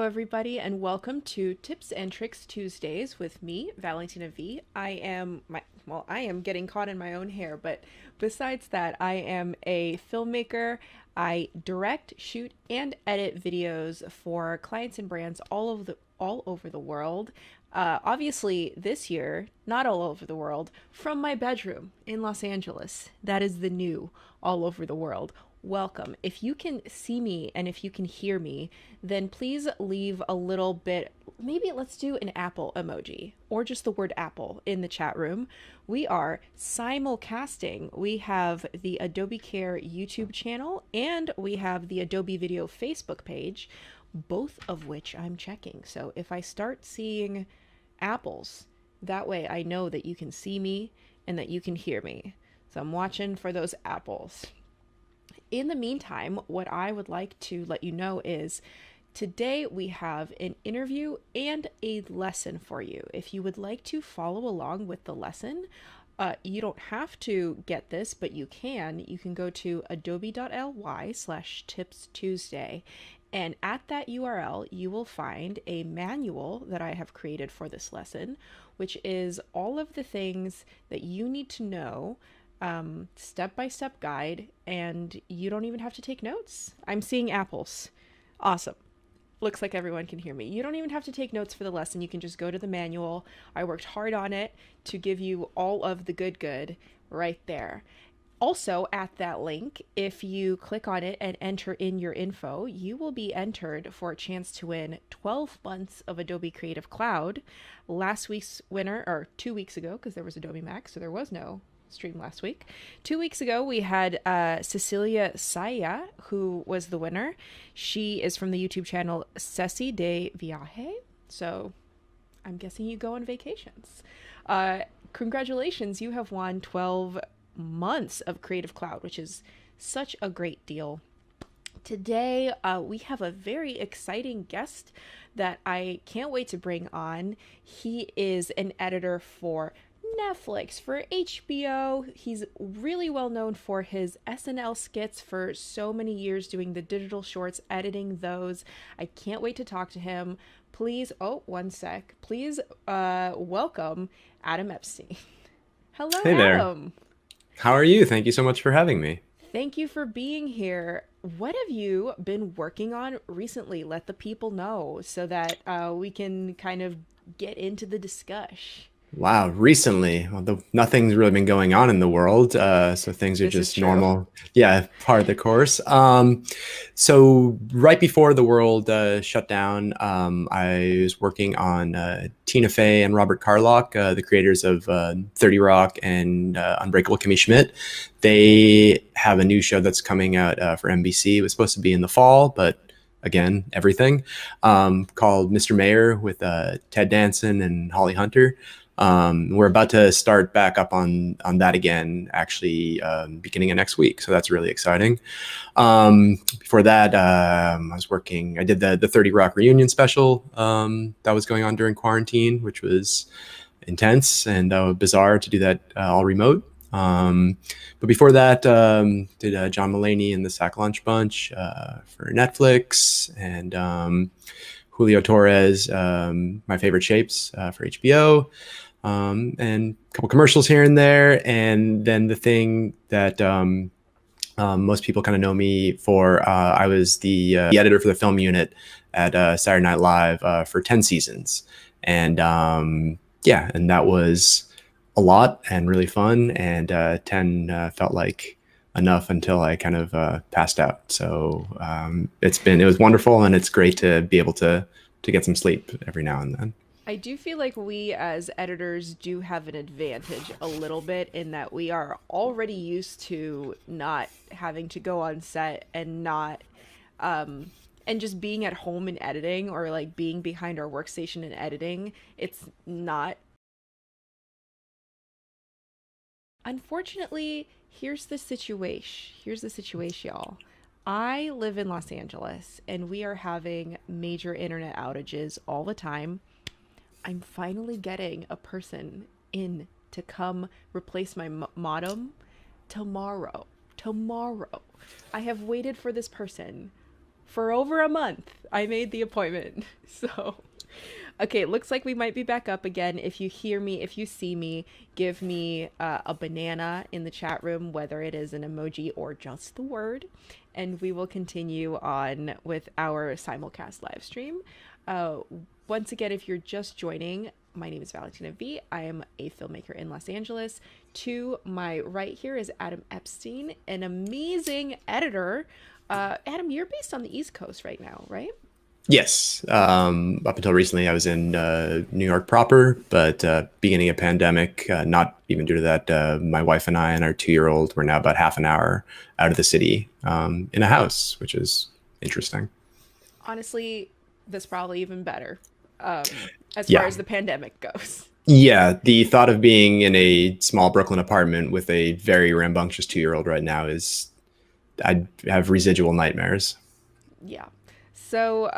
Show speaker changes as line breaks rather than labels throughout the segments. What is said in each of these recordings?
everybody, and welcome to Tips and Tricks Tuesdays with me, Valentina Vee. I am getting caught in my own hair, but besides that, I am a filmmaker. I direct, shoot, and edit videos for clients and brands all over the world. Obviously, this year, not all over the world, from my bedroom in Los Angeles. That is the new all over the world. Welcome. If you can see me and if you can hear me, then please leave a little bit. Maybe let's do an apple emoji or just the word apple in the chat room. We are simulcasting. We have the Adobe Care YouTube channel and we have the Adobe Video Facebook page, both of which I'm checking. So if I start seeing apples, that way I know that you can see me and that you can hear me. So I'm watching for those apples. In the meantime, what I would like to let you know is today we have an interview and a lesson for you. If you would like to follow along with the lesson, you don't have to get this, but you can. You can go to adobe.ly/tipstuesday. And at that URL, you will find a manual that I have created for this lesson, which is all of the things that you need to know, step-by-step guide, and you don't even have to take notes. I'm seeing apples. Awesome. Looks like everyone can hear me. You don't even have to take notes for the lesson. You can just go to the manual. I worked hard on it to give you all of the good right there. Also, at that link, if you click on it and enter in your info, you will be entered for a chance to win 12 months of Adobe Creative Cloud. Last week's winner, or 2 weeks ago, because there was Adobe Max, so there was no stream last week. 2 weeks ago, we had Cecilia Saya, who was the winner. She is from the YouTube channel Ceci de Viaje. So I'm guessing you go on vacations. Congratulations, you have won 12 months of Creative Cloud, which is such a great deal. Today, we have a very exciting guest that I can't wait to bring on. He is an editor for Netflix, for HBO. He's really well known for his SNL skits for so many years, doing the digital shorts, editing those. I can't wait to talk to him. Please, one sec. Please welcome Adam Epstein. Hello,
Hey there.
Adam.
How are you? Thank you so much for having me.
Thank you for being here. What have you been working on recently? Let the people know so that we can kind of get into the discussion.
Wow, recently, nothing's really been going on in the world, so things are
This is
just
true.
normal. Yeah, part of the course. So right before the world shut down, I was working on Tina Fey and Robert Carlock, the creators of 30 Rock and Unbreakable Kimmy Schmidt. They have a new show that's coming out for NBC. It was supposed to be in the fall, but again, everything, called Mr. Mayor with Ted Danson and Holly Hunter. We're about to start back up on that again, actually, beginning of next week. So that's really exciting. Before that, I did the 30 Rock reunion special that was going on during quarantine, which was intense and bizarre to do that all remote. But before that, did John Mulaney and the Sack Lunch Bunch for Netflix, and Julio Torres, My Favorite Shapes for HBO, and a couple commercials here and there. And then the thing that most people kind of know me for, I was the editor for the film unit at Saturday Night Live for 10 seasons. And yeah, and that was a lot and really fun. And 10 felt like enough until I kind of passed out. So it was wonderful, and it's great to be able to get some sleep every now and then.
I do feel like we as editors do have an advantage a little bit in that we are already used to not having to go on set and not and just being at home and editing, or like being behind our workstation and editing. It's not. Unfortunately, here's the situation, y'all. I live in Los Angeles and we are having major internet outages all the time. I'm finally getting a person in to come replace my modem tomorrow. Tomorrow. I have waited for this person for over a month. I made the appointment. So, okay, it looks like we might be back up again. If you hear me, if you see me, give me a banana in the chat room, whether it is an emoji or just the word, and we will continue on with our simulcast live stream. Uh, Once again, if you're just joining, my name is Valentina Vee. I am a filmmaker in Los Angeles. To my right here is Adam Epstein, an amazing editor. Adam, you're based on the East Coast right now, right?
Yes. Up until recently, I was in New York proper, but beginning of pandemic, not even due to that, my wife and I and our 2-year-old were now about half an hour out of the city in a house, which is interesting.
Honestly, that's probably even better as far
Yeah.
as the pandemic goes.
Yeah. The thought of being in a small Brooklyn apartment with a very rambunctious 2-year-old right now is, I have residual nightmares.
Yeah. So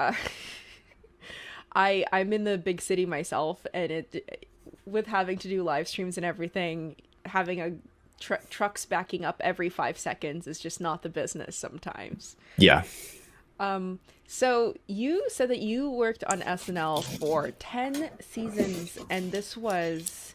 I'm in the big city myself, and it with having to do live streams and everything, having a trucks backing up every 5 seconds is just not the business sometimes.
Yeah.
So you said that you worked on SNL for 10 seasons, and this was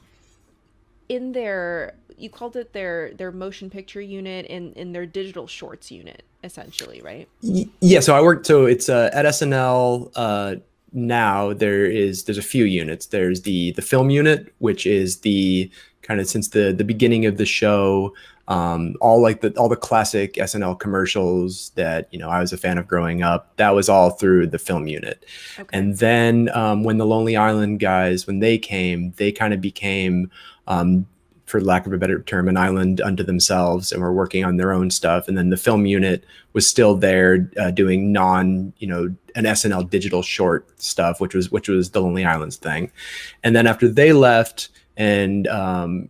in their, you called it their motion picture unit, in their digital shorts unit, essentially, right?
Yeah, so I worked. So it's at SNL now. There's a few units. There's the film unit, which is the kind of since the beginning of the show, all the classic SNL commercials that I was a fan of growing up. That was all through the film unit,
Okay.
and then when the Lonely Island guys when they came, they kind of became. For lack of a better term, an island unto themselves, and were working on their own stuff. And then the film unit was still there doing an SNL digital short stuff, which was the Lonely Islands thing. And then after they left, and a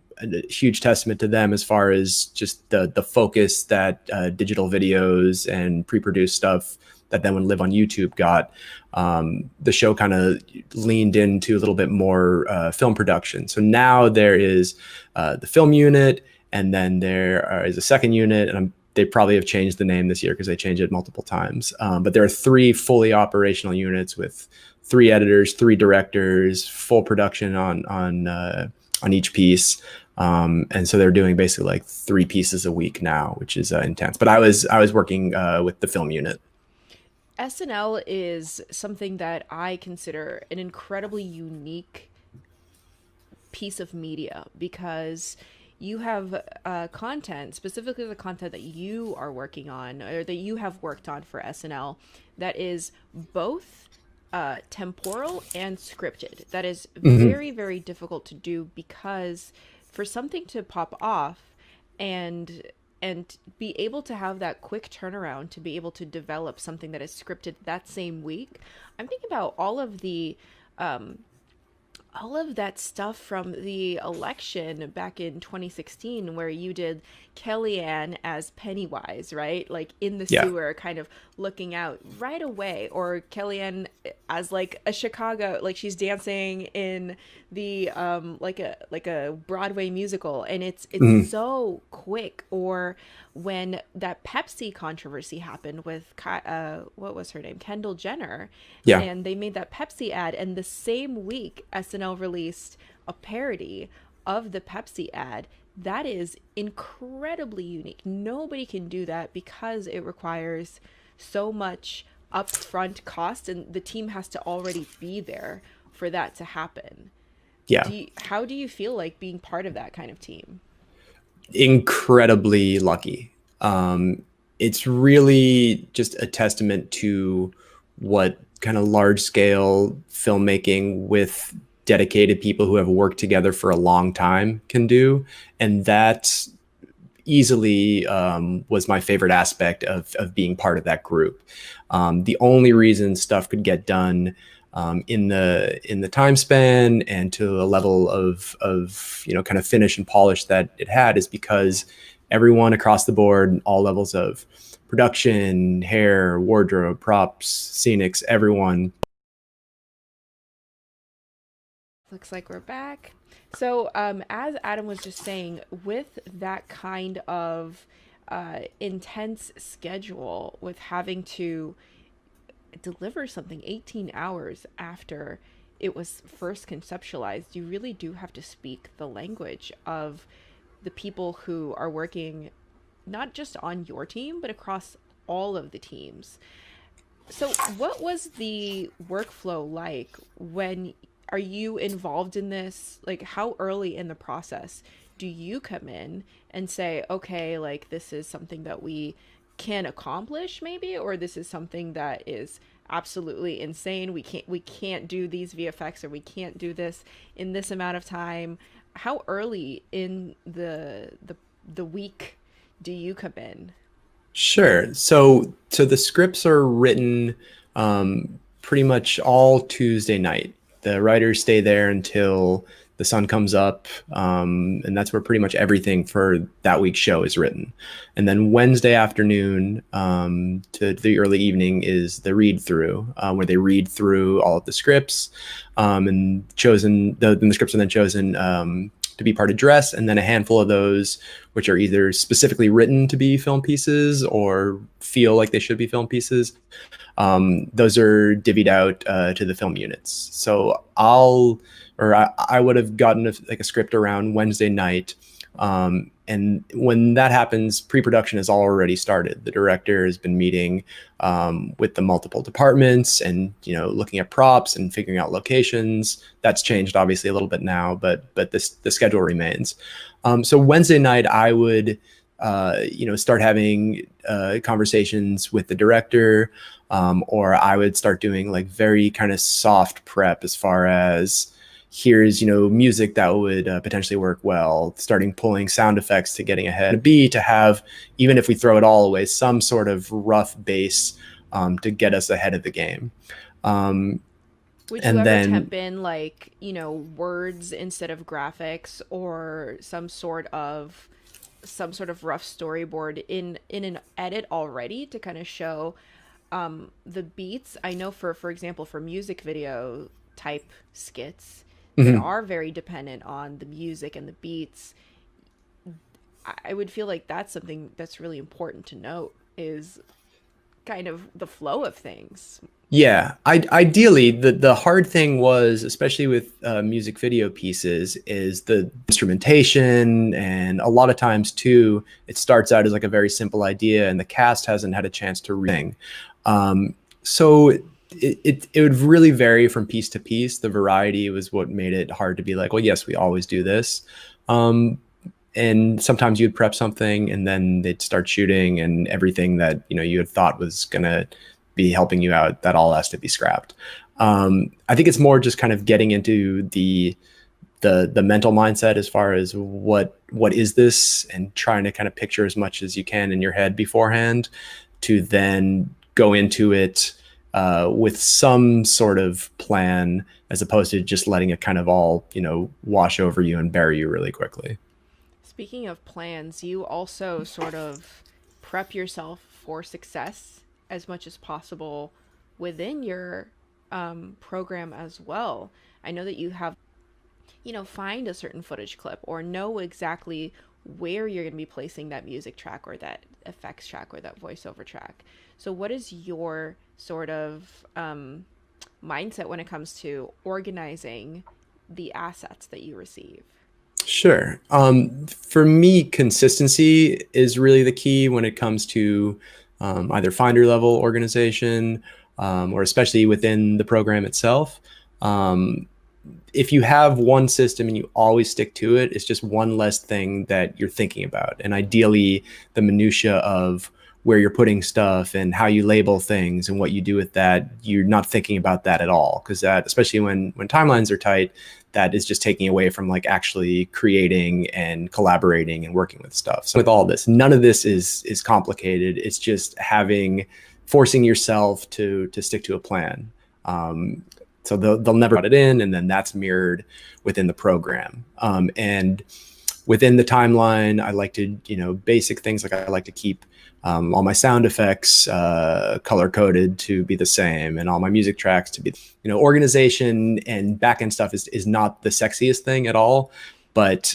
huge testament to them as far as just the focus that digital videos and pre-produced stuff that then would live on YouTube got. The show kind of leaned into a little bit more film production. So now there is the film unit, and then there is a second unit, and they probably have changed the name this year because they changed it multiple times. But there are 3 fully operational units with 3 editors, 3 directors, full production on each piece. And so they're doing basically like 3 pieces a week now, which is intense. But I was working with the film unit.
SNL is something that I consider an incredibly unique piece of media because you have content, specifically the content that you are working on or that you have worked on for SNL, that is both temporal and scripted. That is
Mhm.
very, very difficult to do because for something to pop off and be able to have that quick turnaround to be able to develop something that is scripted that same week. I'm thinking about all of that stuff from the election back in 2016 where you did Kellyanne as Pennywise, right? Like in the
Yeah.
sewer kind of looking out right away, or Kellyanne as like a Chicago, like she's dancing in the like a Broadway musical, and it's
Mhm.
so quick. Or when that Pepsi controversy happened with what was her name, Kendall Jenner,
Yeah.
and they made that Pepsi ad, and the same week SNL released a parody of the Pepsi ad that is incredibly unique. Nobody can do that because it requires so much upfront cost, and the team has to already be there for that to happen.
Yeah.
How do you feel like being part of that kind of team?
Incredibly lucky. It's really just a testament to what kind of large scale filmmaking with dedicated people who have worked together for a long time can do. And that easily was my favorite aspect of being part of that group. The only reason stuff could get done in the time span and to a level of kind of finish and polish that it had is because everyone across the board, all levels of production, hair, wardrobe, props, scenics, everyone.
Looks like we're back. So, as Adam was just saying, with that kind of intense schedule, with having to deliver something 18 hours after it was first conceptualized, you really do have to speak the language of the people who are working not just on your team, but across all of the teams. So, what was the workflow like when are you involved in this? Like, how early in the process do you come in and say, okay, like this is something that we can accomplish, maybe, or this is something that is absolutely insane. We can't do these VFX, or we can't do this in this amount of time. How early in the week do you come in?
Sure. So the scripts are written pretty much all Tuesday night. The writers stay there until the sun comes up, and that's where pretty much everything for that week's show is written. And then Wednesday afternoon to the early evening is the read through, where they read through all of the scripts, and then the scripts are then chosen to be part of dress, and then a handful of those which are either specifically written to be film pieces or feel like they should be film pieces. Those are divvied out to the film units. So I would have gotten a script around Wednesday night. And when that happens, pre-production has already started. The director has been meeting with the multiple departments and, looking at props and figuring out locations. That's changed obviously a little bit now, but the schedule remains. So Wednesday night, I would, start having conversations with the director, or I would start doing like very kind of soft prep as far as here's, music that would potentially work well, starting pulling sound effects to getting ahead. B, to have, even if we throw it all away, some sort of rough base to get us ahead of the game.
Would you
And
ever
then
temp in like, words instead of graphics, or some sort of rough storyboard in an edit already to kind of show the beats? I know for example, for music video type skits that
mhm.
are very dependent on the music and the beats, I would feel like that's something that's really important to note, is kind of the flow of things.
Yeah, ideally, the hard thing was, especially with music video pieces, is the instrumentation, and a lot of times too, it starts out as like a very simple idea, and the cast hasn't had a chance to read. So it would really vary from piece to piece. The variety was what made it hard to be like, well, yes, we always do this. Um, and sometimes you'd prep something and then they'd start shooting, and everything that you had thought was gonna be helping you out, that all has to be scrapped. I think it's more just kind of getting into the mental mindset as far as what is this, and trying to kind of picture as much as you can in your head beforehand, to then go into it with some sort of plan, as opposed to just letting it kind of all wash over you and bury you really quickly.
Speaking of plans, you also sort of prep yourself for success as much as possible within your program as well. I know that you have, find a certain footage clip, or know exactly where you're going to be placing that music track, or that effects track, or that voiceover track. So, what is your sort of mindset when it comes to organizing the assets that you receive?
Sure. For me, consistency is really the key when it comes to either Finder level organization, or especially within the program itself. Um, if you have one system and you always stick to it, it's just one less thing that you're thinking about. And ideally, the minutia of where you're putting stuff and how you label things and what you do with that, you're not thinking about that at all. Because that, especially when timelines are tight, that is just taking away from like actually creating and collaborating and working with stuff. So with all this, none of this is complicated. It's just forcing yourself to stick to a plan. So they'll never put it in, and then that's mirrored within the program. And within the timeline, I like to, basic things like I like to keep all my sound effects color coded to be the same, and all my music tracks to be, organization and backend stuff is not the sexiest thing at all. But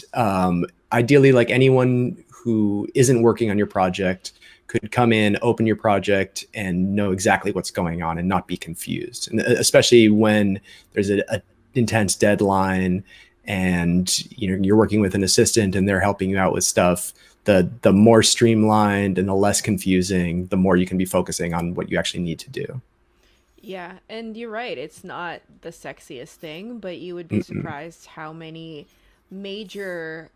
ideally, like anyone who isn't working on your project could come in, open your project, and know exactly what's going on and not be confused. And especially when there's a intense deadline and you're working with an assistant and they're helping you out with stuff, the more streamlined and the less confusing, the more you can be focusing on what you actually need to do.
Yeah, and you're right. It's not the sexiest thing, but you would be
Mm-mm.
surprised how many major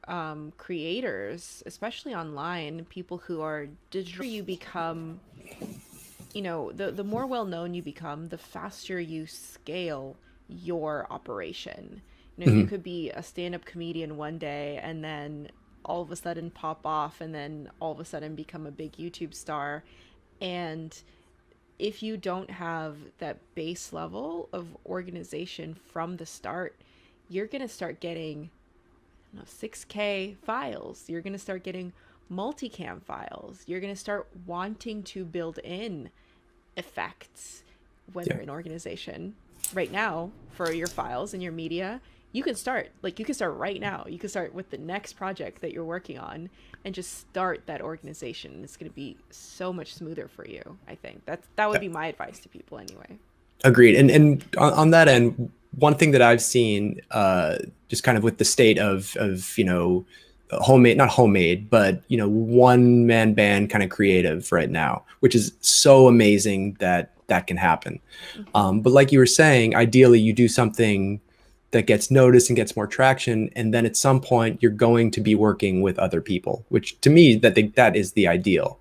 creators, especially online, people who are digital, you become, the more well known you become, the faster you scale your operation. You
Mhm.
could be a stand up comedian one day and then all of a sudden pop off and then all of a sudden become a big YouTube star. And if you don't have that base level of organization from the start, you're going to start getting 6K files. You're going to start getting multicam files. You're going to start wanting to build in effects when
Yeah.
they're in organization. Right now, for your files and your media, you can start right now. You can start with the next project that you're working on and just start that organization. It's going to be so much smoother for you. I think that would be my advice to people anyway.
Agreed. And on that end, one thing that I've seen, just kind of with the state of homemade, not homemade, but one man band kind of creative right now, which is so amazing that that can happen.
Mm-hmm.
But like you were saying, ideally you do something that gets noticed and gets more traction, and then at some point you're going to be working with other people, which to me that is the ideal.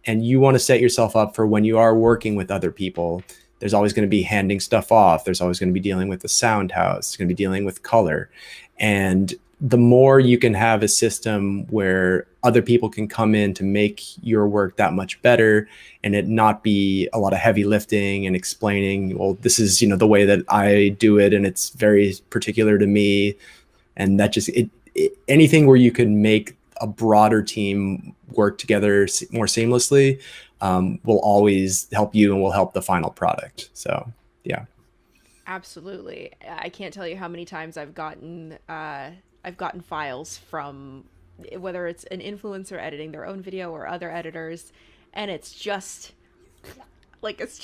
And you want to set yourself up for when you are working with other people, there's always going to be handing stuff off, there's always going to be dealing with the sound house, going to be dealing with color. And the more you can have a system where other people can come in to make your work that much better, and it not be a lot of heavy lifting and explaining, well, this is the way that I do it and it's very particular to me. And that just anything where you can make a broader team work together more seamlessly, will always help you and will help the final product. So yeah.
Absolutely. I can't tell you how many times I've gotten files from whether it's an influencer editing their own video or other editors, and it's just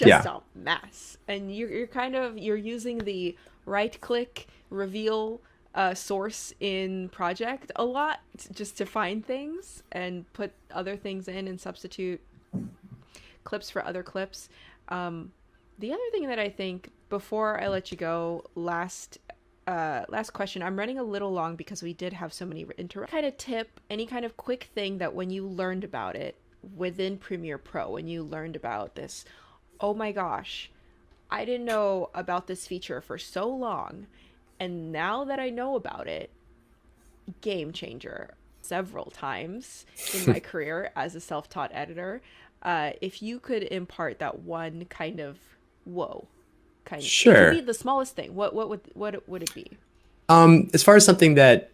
Yeah.
a mess. And you're using the right click reveal source in project a lot just to find things and put other things in and substitute clips for other clips. The other thing that I think before I let you go, last question. I'm running a little long because we did have so many interruptions. Kind of tip, any kind of quick thing that when you learned about it within Premiere Pro, when you learned about this, oh my gosh, I didn't know about this feature for so long, and now that I know about it, game changer. Several times in my career as a self-taught editor, if you could impart that one kind of whoa, it could be
Sure.
the smallest thing. What would it be?
As far as something that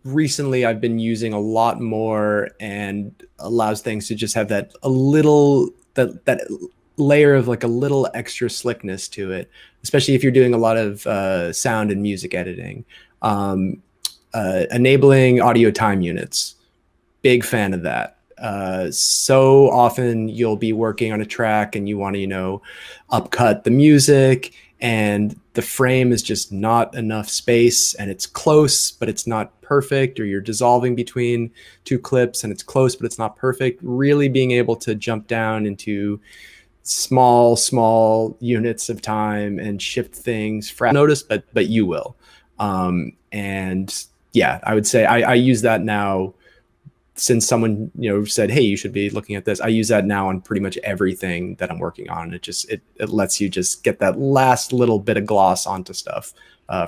recently I've been using a lot more and allows things to just have that a little that layer of like a little extra slickness to it, especially if you're doing a lot of sound and music editing. Um, Enabling audio time units, big fan of that. So often you'll be working on a track and you want to, upcut the music, and the frame is just not enough space and it's close, but it's not perfect, or you're dissolving between two clips and it's close, but it's not perfect. Really being able to jump down into small units of time and shift things notice, but you will. And yeah, I would say I use that now. Since someone said, hey, you should be looking at this, I use that now on pretty much everything that I'm working on. It lets you just get that last little bit of gloss onto stuff,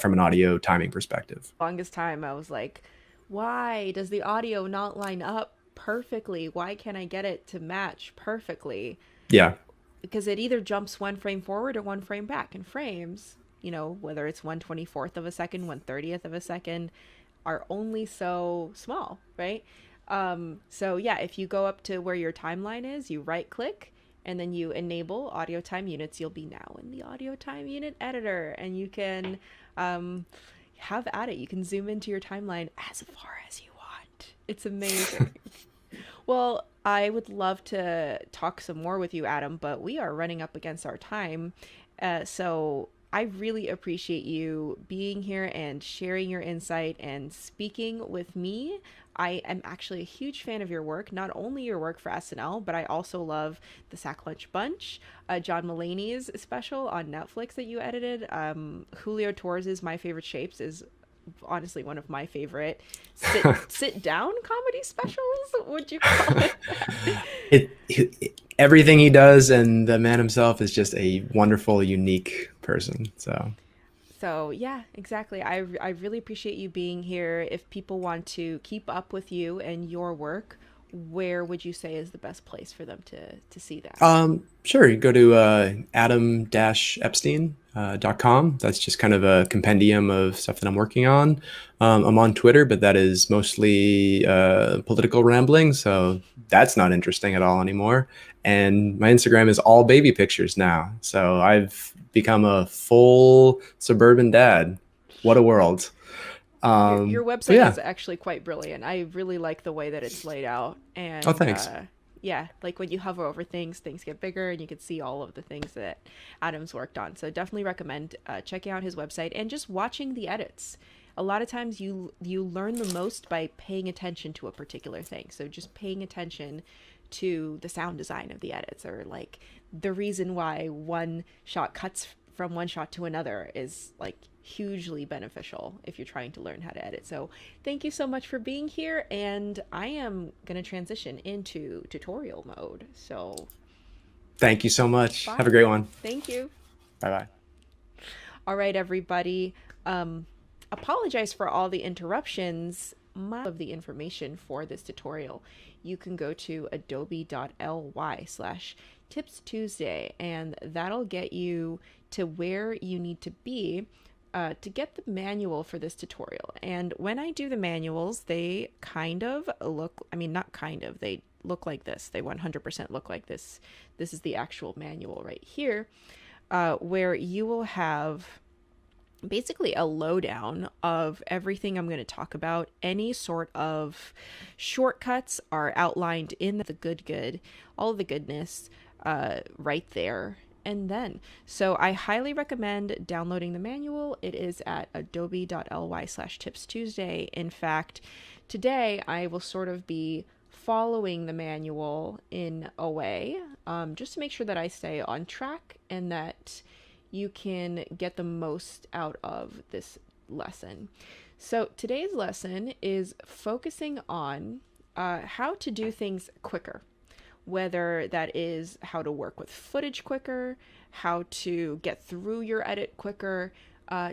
from an audio timing perspective.
Longest time I was like, why does the audio not line up perfectly? Why can't I get it to match perfectly?
Yeah.
Because it either jumps one frame forward or one frame back. And frames, whether it's 1/24th of a second, 1/30th of a second, are only so small, right? So yeah, if you go up to where your timeline is, you right click and then you enable audio time units, you'll be now in the audio time unit editor, and you can um, have at it. You can zoom into your timeline as far as you want. It's amazing. Well, I would love to talk some more with you, Adam, but we are running up against our time. So I really appreciate you being here and sharing your insight and speaking with me. I am actually a huge fan of your work, not only your work for SNL, but I also love the Sack Lunch Bunch, John Mulaney's special on Netflix that you edited. Julio Torres's My Favorite Shapes is honestly one of my favorite sit down comedy specials. Would you call it that?
Everything he does, and the man himself is just a wonderful, unique person. So
So yeah, exactly. I really appreciate you being here. If people want to keep up with you and your work, where would you say is the best place for them to see that?
Sure, you go to adam-epstein .com. That's just kind of a compendium of stuff that I'm working on. I'm on Twitter, but that is mostly political rambling, so that's not interesting at all anymore. And my Instagram is all baby pictures now. So I've become a full suburban dad. What a world.
Your
But
website is
yeah.
actually quite brilliant. I really like the way that it's laid out,
Oh,
and
thanks.
yeah, like when you hover over things, things get bigger, and you can see all of the things that Adam's worked on. So definitely recommend checking out his website and just watching the edits. A lot of times you learn the most by paying attention to a particular thing. So just paying attention to the sound design of the edits, or like the reason why one shot cuts from one shot to another is like hugely beneficial if you're trying to learn how to edit. So thank you so much for being here, and I am going to transition into tutorial mode. So
Thank you so much. Have a
bye.
great one.
Thank you.
Bye bye.
All right, everybody. Apologize for all the interruptions. Of the information for this tutorial, you can go to adobe.ly/tips Tuesday, and that'll get you to where you need to be to get the manual for this tutorial. And when I do the manuals, they kind of look, I mean, not kind of, they look like this. They 100% look like this. This is the actual manual right here, where you will have basically a lowdown of everything I'm going to talk about. Any sort of shortcuts are outlined in the good, all of the goodness right there. And then, so I highly recommend downloading the manual. It is at adobe.ly/tips Tuesday. In fact, today I will sort of be following the manual in a way, just to make sure that I stay on track and that you can get the most out of this lesson. So today's lesson is focusing on how to do things quicker, whether that is how to work with footage quicker, how to get through your edit quicker,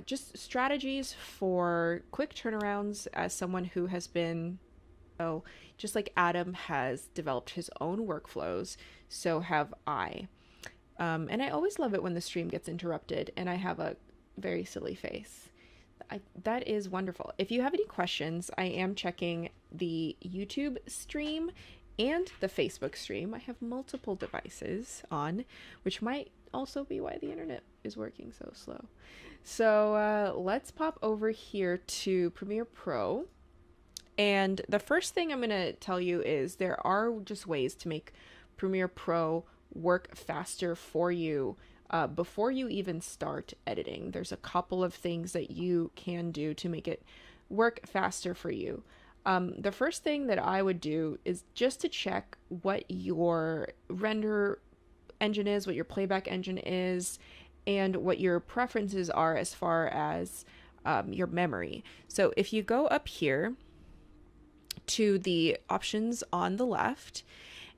just strategies for quick turnarounds. As someone who has been, oh, just like Adam has developed his own workflows, so have I. And I always love it when the stream gets interrupted and I have a very silly face. That is wonderful. If you have any questions, I am checking the YouTube stream and the Facebook stream. I have multiple devices on, which might also be why the internet is working so slow. So let's pop over here to Premiere Pro. And the first thing I'm going to tell you is there are just ways to make Premiere Pro work faster for you before you even start editing. There's a couple of things that you can do to make it work faster for you. The first thing that I would do is just to check what your render engine is, what your playback engine is, and what your preferences are as far as your memory. So if you go up here to the options on the left,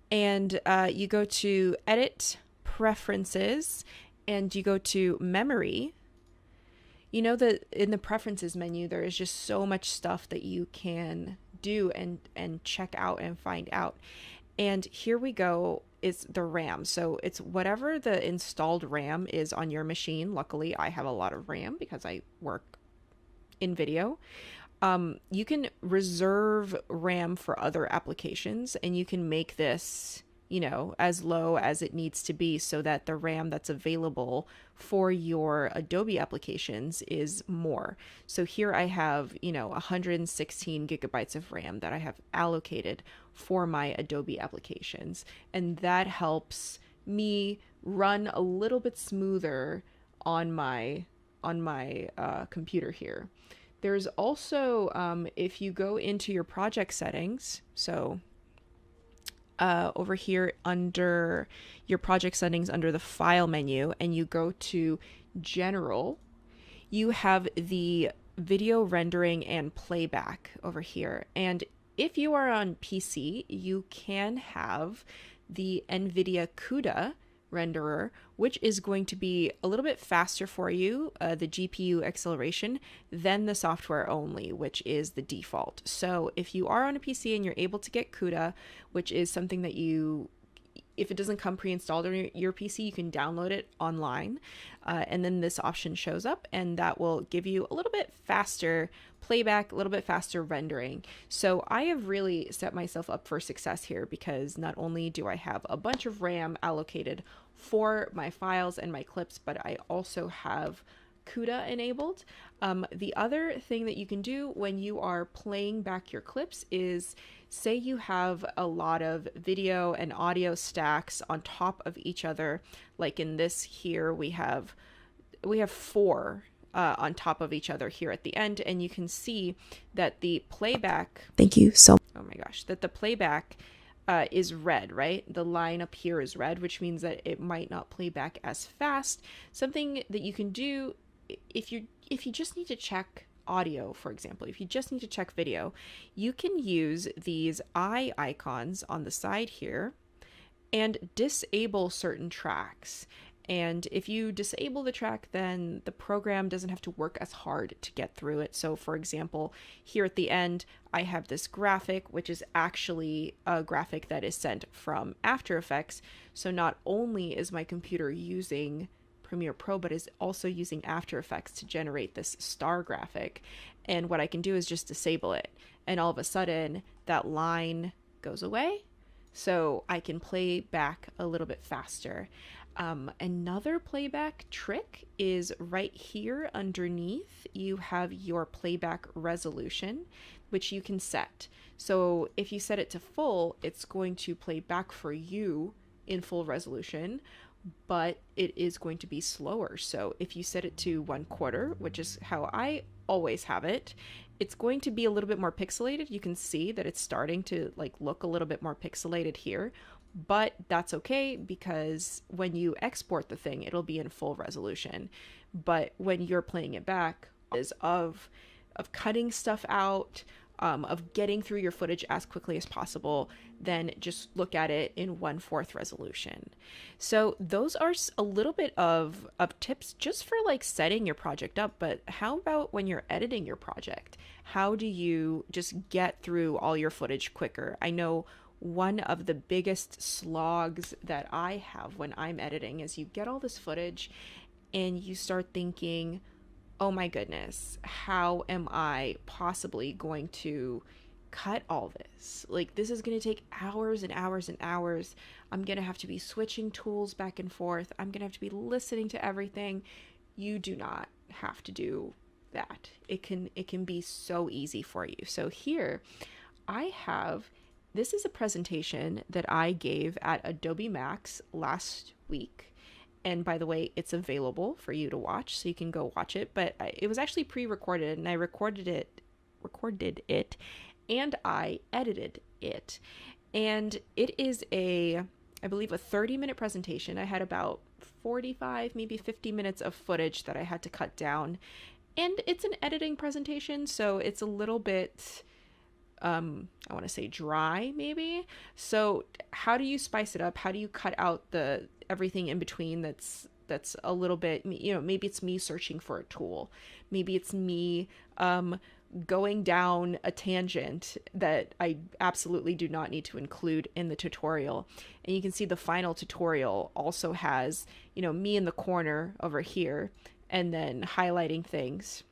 and you go to Edit Preferences, and you go to Memory, you know that in the Preferences menu, there is just so much stuff that you can do and check out and find out. And here we go, is the RAM. So it's whatever the installed RAM is on your machine. Luckily, I have a lot of RAM because I work in video. You can reserve RAM for other applications, and you can make this as low as it needs to be so that the RAM that's available for your Adobe applications is more. So here I have, 116 gigabytes of RAM that I have allocated for my Adobe applications. And that helps me run a little bit smoother on my computer here. There's also, if you go into your project settings, so over here under your project settings under the file menu, and you go to general, you have the video rendering and playback over here. And if you are on PC, you can have the NVIDIA CUDA renderer, which is going to be a little bit faster for you, the GPU acceleration, than the software only, which is the default. So if you are on a PC and you're able to get CUDA, which is something that if it doesn't come pre-installed on your PC, you can download it online, and then this option shows up, and that will give you a little bit faster playback, a little bit faster rendering. So I have really set myself up for success here, because not only do I have a bunch of RAM allocated for my files and my clips, but I also have CUDA enabled. The other thing that you can do when you are playing back your clips is, say you have a lot of video and audio stacks on top of each other, like in this here we have 4 on top of each other here at the end, and you can see that the playback,
Thank you so
oh my gosh, that the playback is red, right? The line up here is red, which means that it might not play back as fast. Something that you can do if you just need to check audio, for example, if you just need to check video, you can use these eye icons on the side here and disable certain tracks. And if you disable the track, then the program doesn't have to work as hard to get through it. So for example, here at the end, I have this graphic, which is actually a graphic that is sent from After Effects. So not only is my computer using Premiere Pro, but is also using After Effects to generate this star graphic. And what I can do is just disable it. And all of a sudden, that line goes away. So I can play back a little bit faster. Another playback trick is right here underneath, you have your playback resolution, which you can set. So if you set it to full, it's going to play back for you in full resolution, but it is going to be slower. So if you set it to 1/4, which is how I always have it, it's going to be a little bit more pixelated. You can see that it's starting to look a little bit more pixelated here, but that's okay, because when you export the thing, it'll be in full resolution. But when you're playing it back, is of cutting stuff out, of getting through your footage as quickly as possible, then just look at it in 1/4 resolution. So those are a little bit of tips just for setting your project up. But how about when you're editing your project? How do you just get through all your footage quicker? I know one of the biggest slogs that I have when I'm editing is you get all this footage and you start thinking, oh my goodness, how am I possibly going to cut all this? This is going to take hours and hours and hours. I'm going to have to be switching tools back and forth. I'm going to have to be listening to everything. You do not have to do that. It can be so easy for you. So here this is a presentation that I gave at Adobe Max last week. And by the way, it's available for you to watch, so you can go watch it. But it was actually pre-recorded, and I recorded it, and I edited it. And it is I believe, a 30-minute presentation. I had about 45, maybe 50 minutes of footage that I had to cut down. And it's an editing presentation, so it's a little bit, I want to say dry, maybe. So how do you spice it up? How do you cut out everything in between that's a little bit, maybe it's me searching for a tool. Maybe it's me going down a tangent that I absolutely do not need to include in the tutorial. And you can see the final tutorial also has, me in the corner over here, and then highlighting things.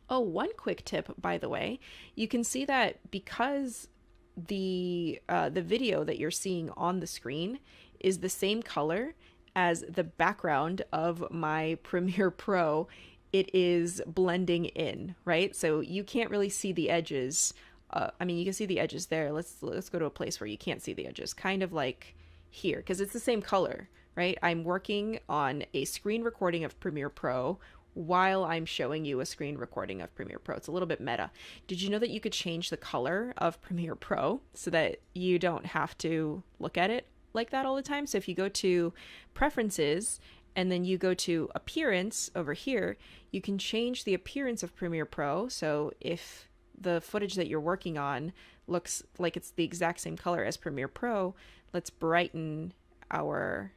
Oh, one quick tip, by the way, you can see that because the video that you're seeing on the screen is the same color as the background of my Premiere Pro. It is blending in, right? So you can't really see the edges. I mean, you can see the edges there. Let's go to a place where you can't see the edges, kind of like here, because it's the same color, right? I'm working on a screen recording of Premiere Pro while I'm showing you a screen recording of Premiere Pro. It's a little bit meta. Did you know that you could change the color of Premiere Pro so that you don't have to look at it like that all the time? So if you go to Preferences and then you go to Appearance over here, you can change the appearance of Premiere Pro. So if the footage that you're working on looks like it's the exact same color as Premiere Pro, let's brighten our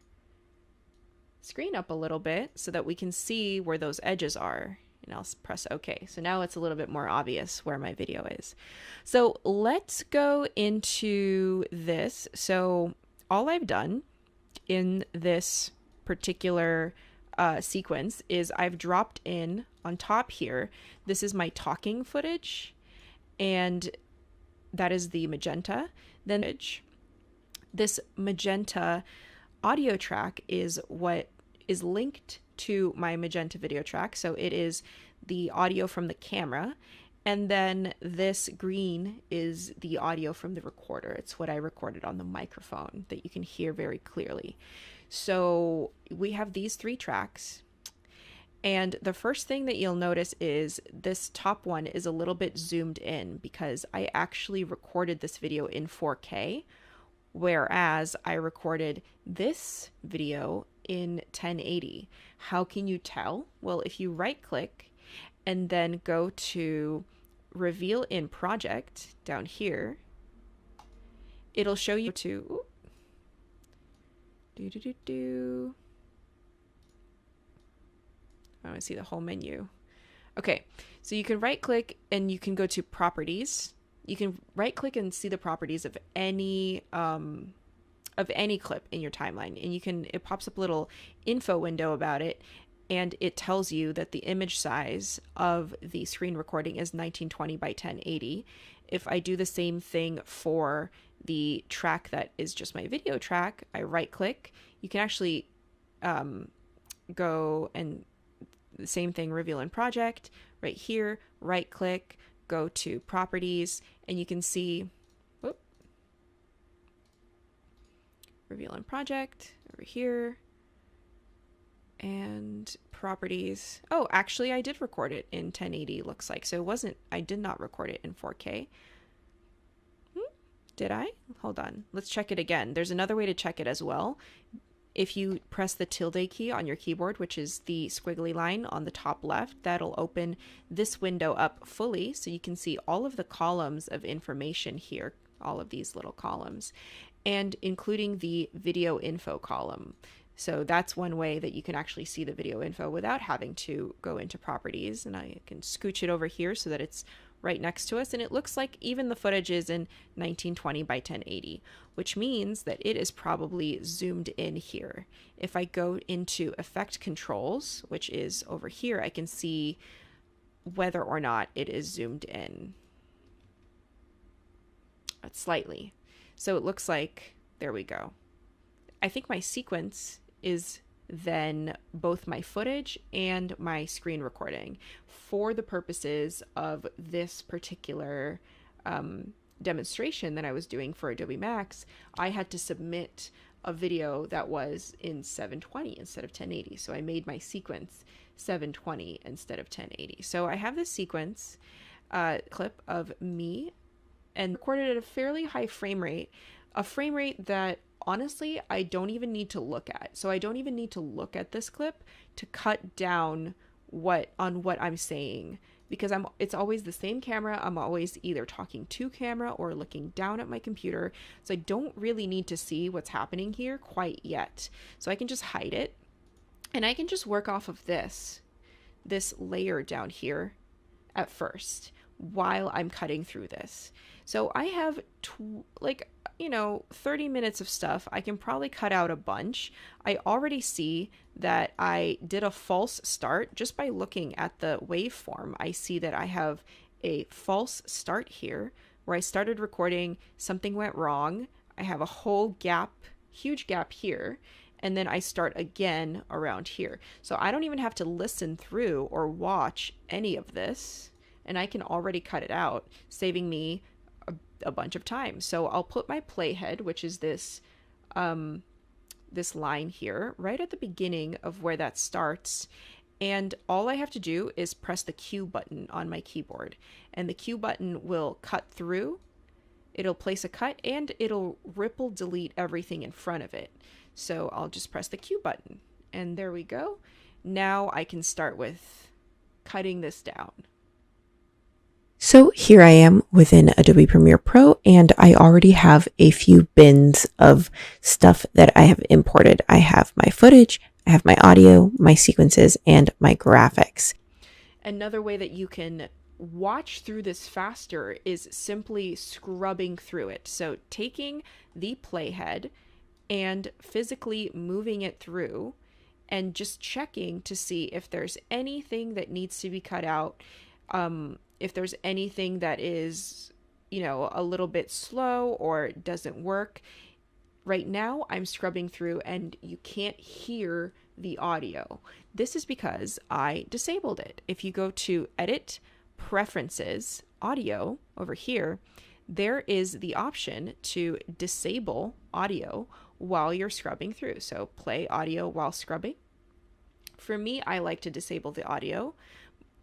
screen up a little bit so that we can see where those edges are. And I'll press OK. So now it's a little bit more obvious where my video is. So let's go into this. So all I've done in this particular sequence is I've dropped in on top here. This is my talking footage, and that is the magenta. Then this magenta audio track is what is linked to my magenta video track. So it is the audio from the camera. And then this green is the audio from the recorder. It's what I recorded on the microphone that you can hear very clearly. So we have these three tracks. And the first thing that you'll notice is this top one is a little bit zoomed in because I actually recorded this video in 4K, whereas I recorded this video in 1080. How can you tell? Well, if you right click and then go to Reveal in Project down here, it'll show you to I want to see the whole menu. Okay, so you can right click and you can go to Properties. You can right click and see the properties of any clip in your timeline, and it pops up a little info window about it, and it tells you that the image size of the screen recording is 1920 by 1080. If I do the same thing for the track that is just my video track, I right click, you can actually go and the same thing, Reveal in Project, right here, right click, go to Properties, and you can see, Reveal in Project over here, and Properties. Oh, actually I did record it in 1080, looks like. So I did not record it in 4K. Did I? Hold on. Let's check it again. There's another way to check it as well. If you press the tilde key on your keyboard, which is the squiggly line on the top left, that'll open this window up fully so you can see all of the columns of information here, all of these little columns, and including the video info column. So that's one way that you can actually see the video info without having to go into Properties. And I can scooch it over here so that it's right next to us, and it looks like even the footage is in 1920 by 1080, which means that it is probably zoomed in here. If I go into Effect Controls, which is over here, I can see whether or not it is zoomed in slightly. So it looks like, there we go. I think my sequence is then both my footage and my screen recording. For the purposes of this particular demonstration that I was doing for Adobe Max, I had to submit a video that was in 720 instead of 1080. So I made my sequence 720 instead of 1080. So I have this sequence clip of me and recorded at a fairly high frame rate, a frame rate that honestly I don't even need to look at. So I don't even need to look at this clip to cut down what I'm saying, because it's always the same camera. I'm always either talking to camera or looking down at my computer. So I don't really need to see what's happening here quite yet. So I can just hide it, and I can just work off of this layer down here at first while I'm cutting through this. So I have 30 minutes of stuff. I can probably cut out a bunch. I already see that I did a false start just by looking at the waveform. I see that I have a false start here where I started recording, something went wrong. I have a whole gap, huge gap here, and then I start again around here. So I don't even have to listen through or watch any of this, and I can already cut it out, saving me a bunch of time. So I'll put my playhead, which is this line here, right at the beginning of where that starts. And all I have to do is press the Q button on my keyboard, and the Q button will cut through. It'll place a cut and it'll ripple delete everything in front of it. So I'll just press the Q button, and there we go. Now I can start with cutting this down.
So here I am within Adobe Premiere Pro, and I already have a few bins of stuff that I have imported. I have my footage, I have my audio, my sequences, and my graphics.
Another way that you can watch through this faster is simply scrubbing through it. So taking the playhead and physically moving it through and just checking to see if there's anything that needs to be cut out. If there's anything that is, a little bit slow or doesn't work. Right now, I'm scrubbing through and you can't hear the audio. This is because I disabled it. If you go to Edit, Preferences, Audio over here, there is the option to disable audio while you're scrubbing through. So play audio while scrubbing. For me, I like to disable the audio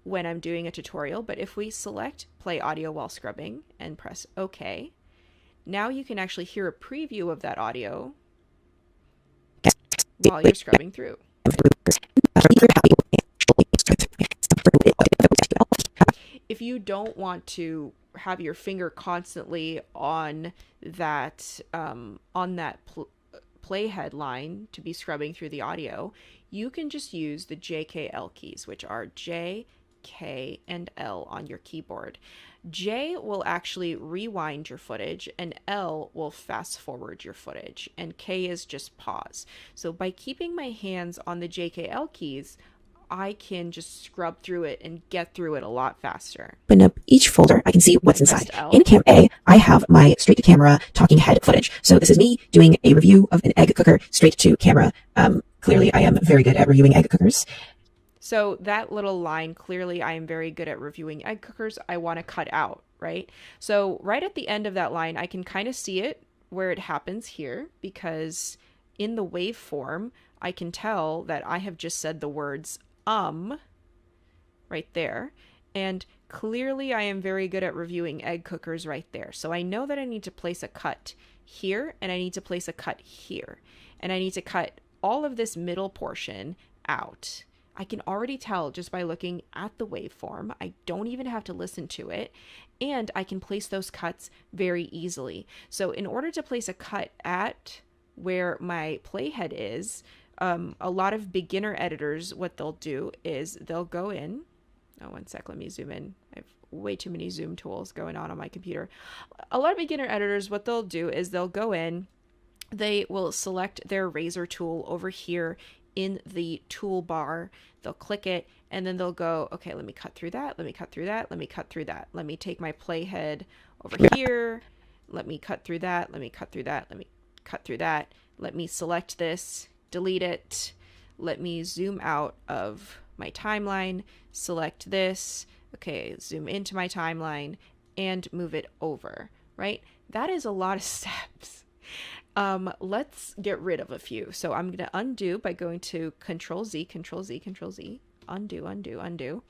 when I'm doing a tutorial, but if we select play audio while scrubbing and press OK, now you can actually hear a preview of that audio while you're scrubbing through. If you don't want to have your finger constantly on that playhead line to be scrubbing through the audio, you can just use the JKL keys, which are J, K, and L on your keyboard. J will actually rewind your footage, and L will fast forward your footage, and K is just pause. So by keeping my hands on the JKL keys, I can just scrub through it and get through it a lot faster.
Open up each folder, I can see what's inside. In Cam A, I have my straight to camera talking head footage. So this is me doing a review of an egg cooker straight to camera. Clearly, I am very good at reviewing egg cookers.
So that little line, clearly I am very good at reviewing egg cookers, I want to cut out, right? So right at the end of that line, I can kind of see it where it happens here, because in the waveform, I can tell that I have just said the words right there. And clearly I am very good at reviewing egg cookers right there. So I know that I need to place a cut here, and I need to place a cut here. And I need to cut all of this middle portion out. I can already tell just by looking at the waveform. I don't even have to listen to it, and I can place those cuts very easily. So in order to place a cut at where my playhead is, a lot of beginner editors, what they'll do is they'll go in. Oh, one sec, let me zoom in. I have way too many zoom tools going on my computer. A lot of beginner editors, what they'll do is they'll go in, they will select their razor tool over here in the toolbar, they'll click it, and then they'll go, okay, let me cut through that, let me cut through that, let me cut through that. Let me take my playhead over here, let me cut through that, let me cut through that, let me cut through that, let me select this, delete it, let me zoom out of my timeline, select this, okay, zoom into my timeline, and move it over, right? That is a lot of steps. Let's get rid of a few. So I'm going to undo by going to Control Z, Control Z, Control Z, undo, undo, undo.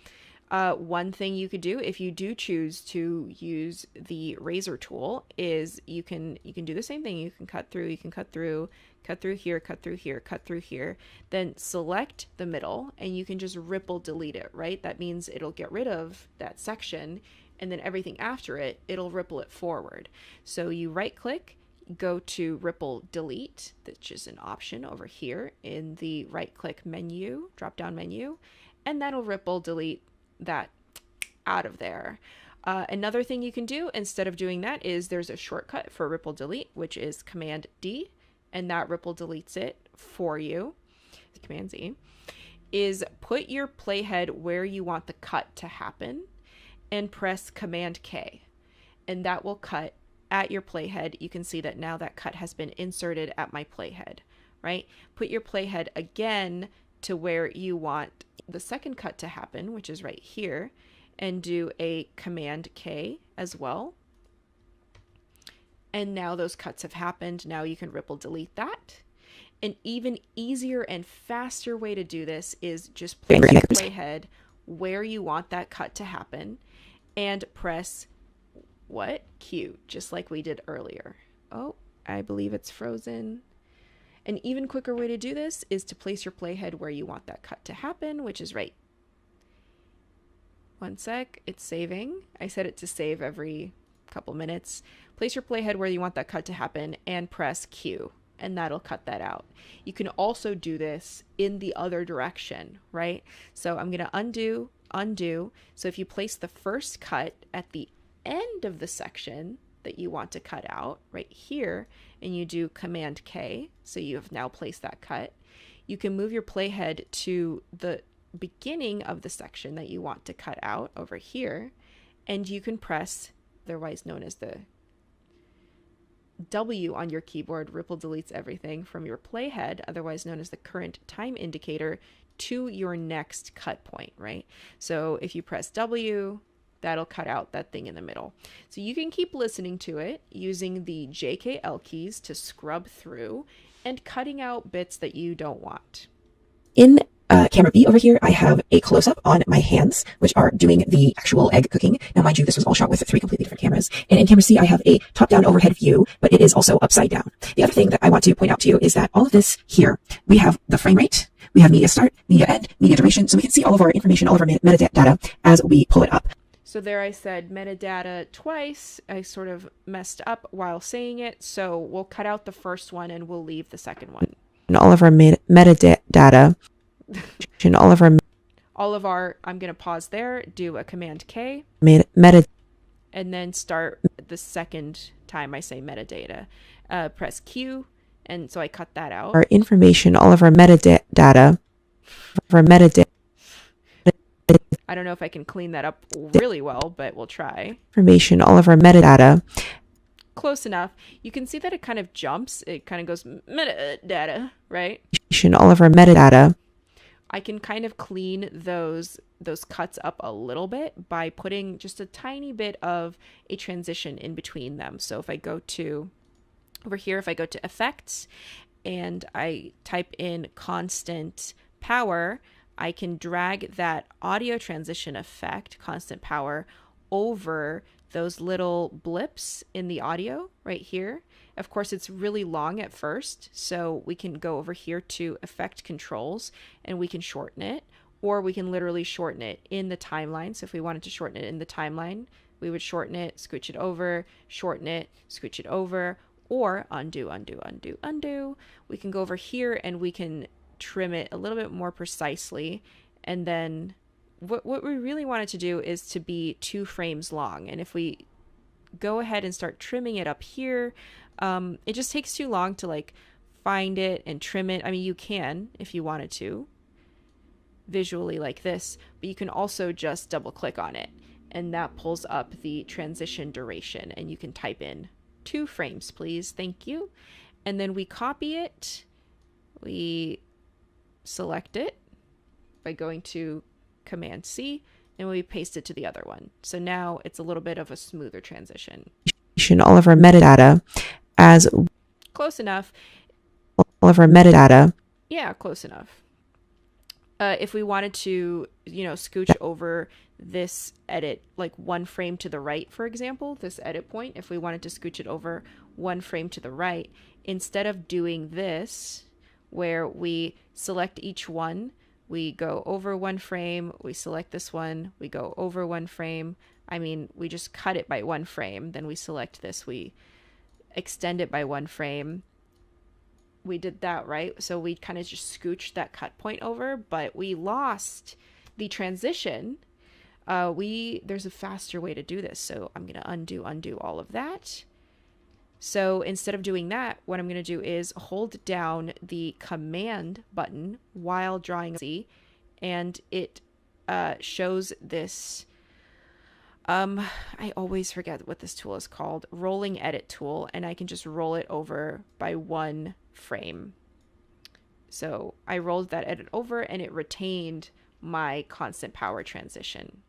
One thing you could do if you do choose to use the razor tool is you can do the same thing. You can cut through, cut through here, cut through here, cut through here, then select the middle, and you can just ripple delete it, right? That means it'll get rid of that section, and then everything after it, it'll ripple it forward. So you right click, go to ripple delete, which is an option over here in the right click menu, drop down menu, and that'll ripple delete that out of there. Another thing you can do instead of doing that is there's a shortcut for ripple delete, which is Command D, and that ripple deletes it for you. Command Z is put your playhead where you want the cut to happen and press Command K. and that will cut at your playhead. You can see that now that cut has been inserted at my playhead, right? Put your playhead again to where you want the second cut to happen, which is right here, and do a Command K as well. And now those cuts have happened. Now you can ripple delete that. An even easier and faster way to do this is just place your playhead where you want that cut to happen and press what? Q, just like we did earlier. Oh, I believe it's frozen. An even quicker way to do this is to place your playhead where you want that cut to happen, which is right. One sec, it's saving. I set it to save every couple minutes. Place your playhead where you want that cut to happen and press Q, and that'll cut that out. You can also do this in the other direction, right? So I'm going to undo. So if you place the first cut at the end of the section that you want to cut out right here, and you do Command K, so you have now placed that cut, you can move your playhead to the beginning of the section that you want to cut out over here, and you can press, otherwise known as the W on your keyboard, ripple deletes everything from your playhead, otherwise known as the current time indicator, to your next cut point, right? So if you press W, that'll cut out that thing in the middle. So you can keep listening to it using the JKL keys to scrub through and cutting out bits that you don't want.
In camera B over here, I have a close-up on my hands, which are doing the actual egg cooking. Now, mind you, this was all shot with 3 completely different cameras. And in camera C, I have a top-down overhead view, but it is also upside down. The other thing that I want to point out to you is that all of this here, we have the frame rate, we have media start, media end, media duration, so we can see all of our information, all of our metadata as we pull it up.
So there I said metadata twice. I sort of messed up while saying it, so we'll cut out the first one and we'll leave the second one.
And all of our metadata, and all of our,
I'm going to pause there, do a Command K,
meta,
and then start the second time I say metadata. Press Q, and so I cut that out.
Our information, all of our metadata,
I don't know if I can clean that up really well, but we'll try.
Information, all of our metadata.
Close enough. You can see that it kind of jumps. It kind of goes metadata, right?
All of our metadata.
I can kind of clean those cuts up a little bit by putting just a tiny bit of a transition in between them. So if I go to over here, if I go to effects and I type in constant power, I can drag that audio transition effect, constant power, over those little blips in the audio right here. Of course, it's really long at first, so we can go over here to effect controls and we can shorten it, or we can literally shorten it in the timeline. So if we wanted to shorten it in the timeline, we would shorten it, scooch it over, shorten it, scooch it over, or undo. We can go over here and we can trim it a little bit more precisely, and then what we really wanted to do is to be 2 frames long. And if we go ahead and start trimming it up here, it just takes too long to like find it and trim it. I mean, you can if you wanted to visually like this, but you can also just double click on it and that pulls up the transition duration, and you can type in 2 frames please, thank you, and then we copy it, we select it by going to Command C, and we paste it to the other one. So now it's a little bit of a smoother transition.
All of our metadata as
close enough.
All of our metadata.
Yeah, close enough. If we wanted to, scooch over this edit like 1 frame to the right, for example, this edit point, if we wanted to scooch it over 1 frame to the right, instead of doing this, where we select each one, we go over 1 frame, we select this one, we go over 1 frame. I mean, we just cut it by 1 frame, then we select this, we extend it by 1 frame. We did that, right? So we kind of just scooched that cut point over, but we lost the transition. There's a faster way to do this, so I'm going to undo all of that. So instead of doing that, what I'm going to do is hold down the Command button while drawing C, and it shows this I always forget what this tool is called. Rolling edit tool, and I can just roll it over by one frame. So I rolled that edit over and it retained my constant power transition.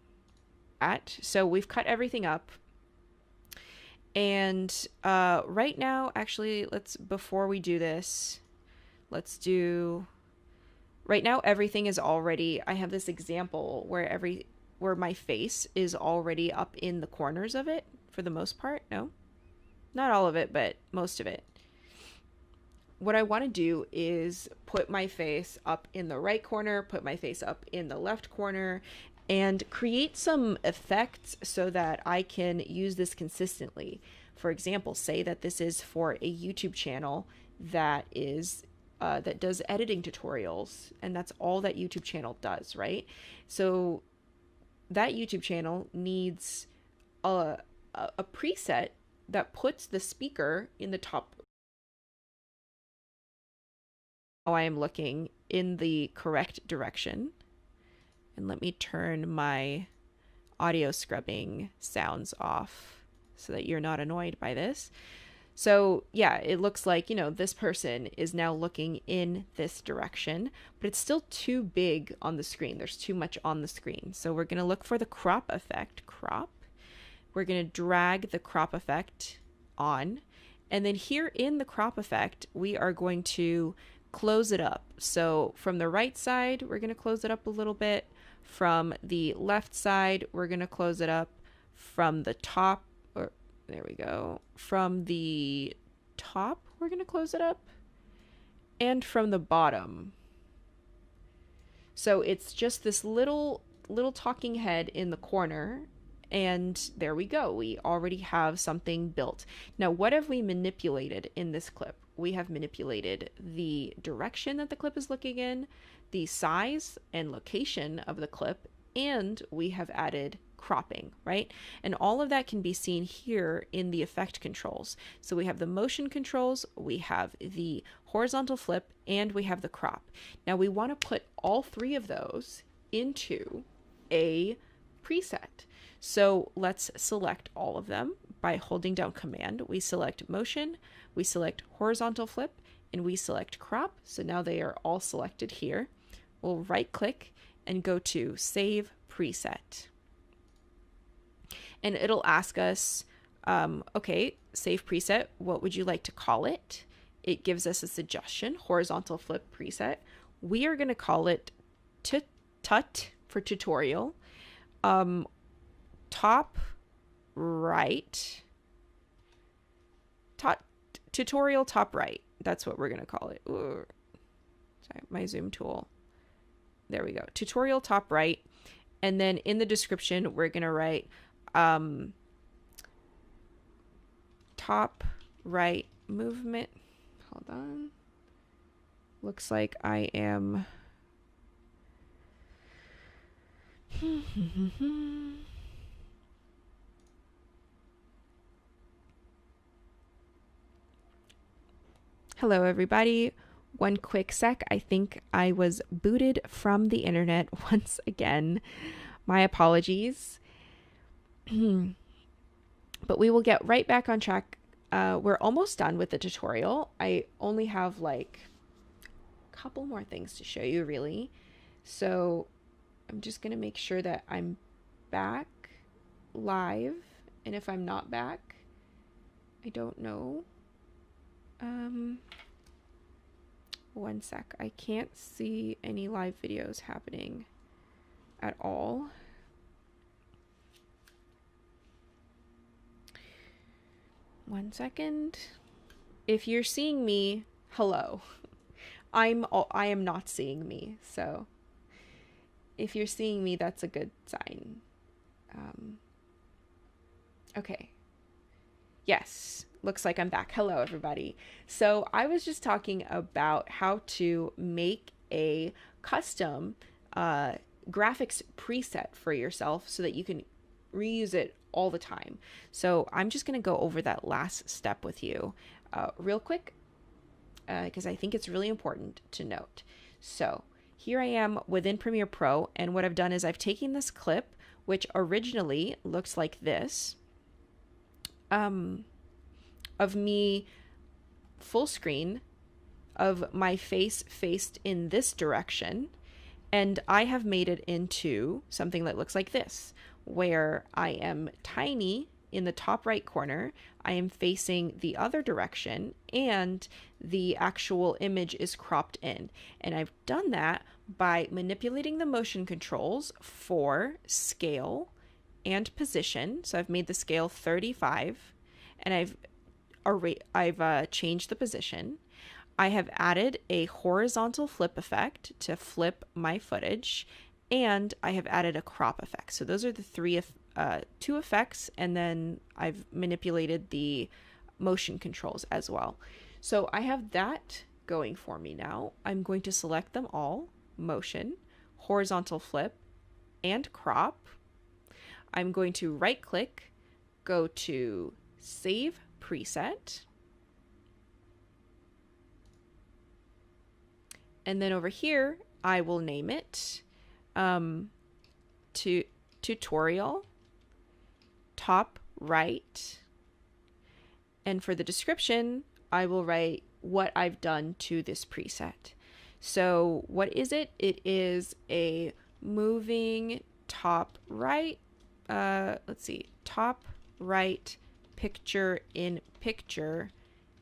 So we've cut everything up. And right now, actually, before we do this, right now everything is already, I have this example where my face is already up in the corners of it for the most part. No, not all of it, but most of it. What I want to do is put my face up in the right corner, put my face up in the left corner, and create some effects so that I can use this consistently. For example, say that this is for a YouTube channel that does editing tutorials, and that's all that YouTube channel does, right? So that YouTube channel needs a preset that puts the speaker in the top. I am looking in the correct direction. And let me turn my audio scrubbing sounds off so that you're not annoyed by this. So yeah, it looks like, this person is now looking in this direction, but it's still too big on the screen. There's too much on the screen. So we're going to look for the crop effect, crop. We're going to drag the crop effect on. And then here in the crop effect, we are going to close it up. So from the right side, we're going to close it up a little bit. From the left side, we're going to close it up. From the top, there we go. From the top, we're going to close it up. And from the bottom. So it's just this little talking head in the corner. And there we go. We already have something built. Now, what have we manipulated in this clip? We have manipulated the direction that the clip is looking in, the size and location of the clip, and we have added cropping, right? And all of that can be seen here in the effect controls. So we have the motion controls, we have the horizontal flip, and we have the crop. Now we want to put all three of those into a preset. So let's select all of them by holding down Command. We select motion, we select horizontal flip, and we select crop. So now they are all selected here. We'll right click and go to Save Preset. And it'll ask us, okay, Save Preset, what would you like to call it? It gives us a suggestion, horizontal flip preset. We are going to call it Tut for tutorial. Top right. Tutorial top right. That's what we're going to call it. Ooh. Sorry, my zoom tool. There we go. Tutorial top right. And then in the description, we're going to write top right movement. Hold on. Looks like I am... Hello, everybody. One quick sec. I think I was booted from the internet once again. My apologies. But we will get right back on track. We're almost done with the tutorial. I only have like a couple more things to show you, really. So I'm just going to make sure that I'm back live. And if I'm not back, I don't know. One sec. I can't see any live videos happening at all. One second. If you're seeing me, hello. I am not seeing me, so if you're seeing me, that's a good sign. Okay. Yes. Looks like I'm back. Hello, everybody. So I was just talking about how to make a custom graphics preset for yourself so that you can reuse it all the time. So I'm just going to go over that last step with you real quick because I think it's really important to note. So here I am within Premiere Pro, and what I've done is I've taken this clip which originally looks like this, of me full screen of my face faced in this direction. And I have made it into something that looks like this, where I am tiny in the top right corner, I am facing the other direction, and the actual image is cropped in. And I've done that by manipulating the motion controls for scale and position. So I've made the scale 35, and I've changed the position. I have added a horizontal flip effect to flip my footage, and I have added a crop effect. So those are the two effects, and then I've manipulated the motion controls as well. So I have that going for me now. I'm going to select them all, motion, horizontal flip, and crop. I'm going to right click, go to save preset, and then over here I will name it to tutorial top right, and for the description I will write what I've done to this preset. So what is it? It is a moving top right, top right picture in picture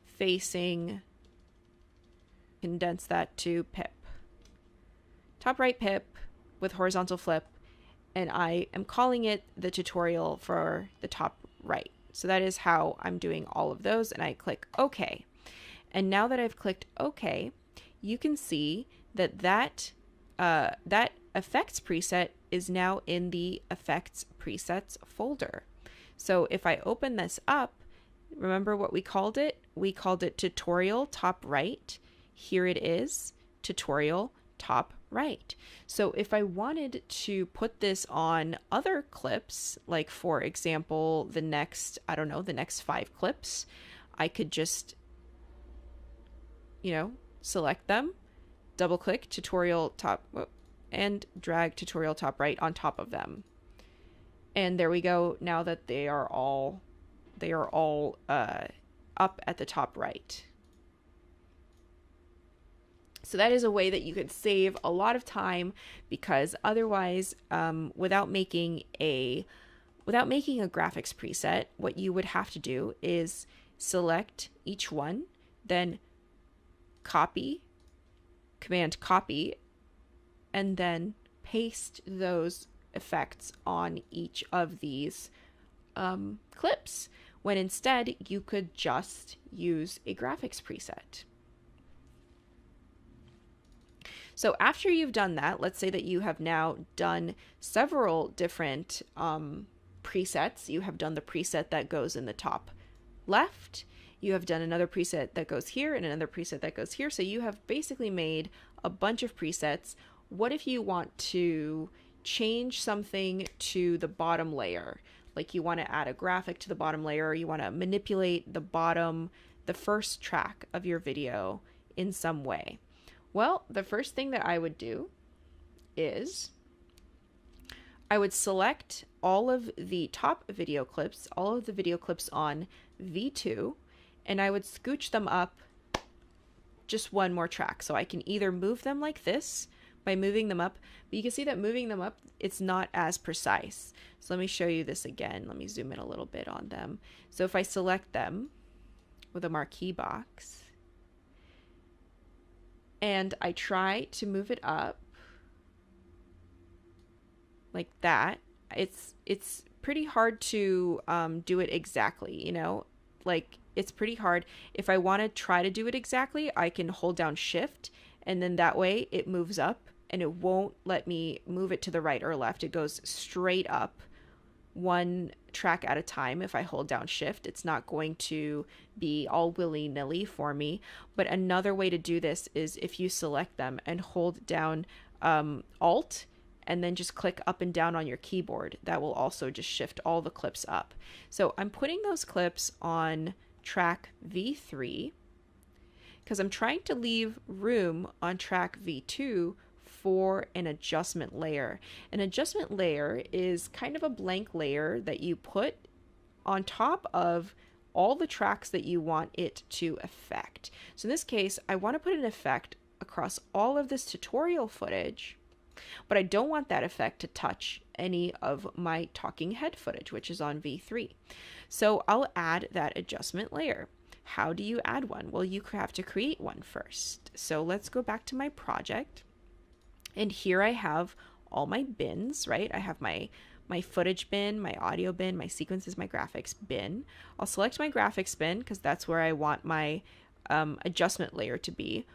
facing, condense that to pip. Top right pip with horizontal flip, and I am calling it the tutorial for the top right. So that is how I'm doing all of those, and I click OK. And now that I've clicked OK, you can see that that effects preset is now in the effects presets folder. So if I open this up, remember what we called it? We called it tutorial top right. Here it is, tutorial top right. So if I wanted to put this on other clips, like for example, the next 5 clips, I could just, select them, double click tutorial top, and drag tutorial top right on top of them. And there we go. Now that they are all up at the top right. So that is a way that you could save a lot of time, because otherwise, without making a graphics preset, what you would have to do is select each one, then command copy, and then paste those effects on each of these clips, when instead you could just use a graphics preset. So after you've done that, let's say that you have now done several different presets. You have done the preset that goes in the top left. You have done another preset that goes here and another preset that goes here. So you have basically made a bunch of presets. What if you want to change something to the bottom layer? Like you want to add a graphic to the bottom layer, or you want to manipulate the first track of your video in some way. Well, the first thing that I would do is I would select all of the top video clips, all of the video clips on V2, and I would scooch them up just one more track. So I can either move them like this by moving them up, but you can see that moving them up, it's not as precise. So let me show you this again. Let me zoom in a little bit on them. So if I select them with a marquee box, and I try to move it up like that, it's pretty hard to do it exactly, like it's pretty hard. If I want to try to do it exactly, I can hold down shift, and then that way it moves up, and it won't let me move it to the right or left. It goes straight up one track at a time. If I hold down shift, it's not going to be all willy-nilly for me. But another way to do this is if you select them and hold down Alt and then just click up and down on your keyboard. That will also just shift all the clips up. So I'm putting those clips on track V3 because I'm trying to leave room on track V2 for an adjustment layer. An adjustment layer is kind of a blank layer that you put on top of all the tracks that you want it to affect. So in this case, I want to put an effect across all of this tutorial footage, but I don't want that effect to touch any of my talking head footage, which is on V3. So I'll add that adjustment layer. How do you add one? Well, you have to create one first. So let's go back to my project. And here I have all my bins, right? I have my footage bin, my audio bin, my sequences, my graphics bin. I'll select my graphics bin because that's where I want my adjustment layer to be.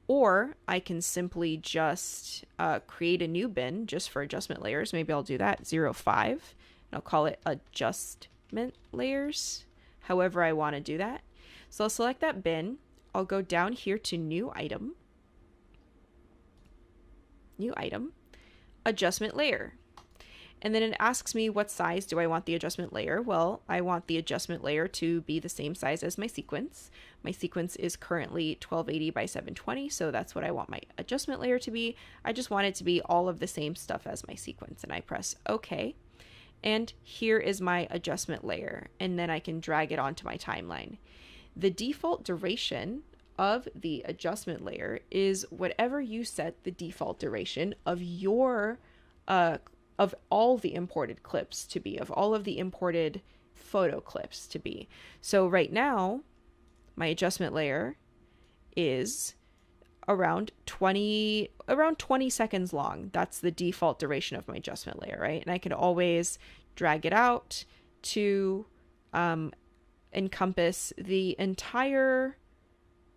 Or I can simply just create a new bin just for adjustment layers. Maybe I'll do that, 05. And I'll call it adjustment layers, however I want to do that. So I'll select that bin. I'll go down here to new item, adjustment layer. And then it asks me what size do I want the adjustment layer. Well, I want the adjustment layer to be the same size as my sequence. My sequence is currently 1280 by 720, so that's what I want my adjustment layer to be. I just want it to be all of the same stuff as my sequence, and I press OK. And here is my adjustment layer, and then I can drag it onto my timeline. The default duration of the adjustment layer is whatever you set the default duration of your of all the imported clips to be, of all of the imported photo clips to be. So right now, my adjustment layer is around 20 seconds long. That's the default duration of my adjustment layer, right? And I can always drag it out to encompass the entire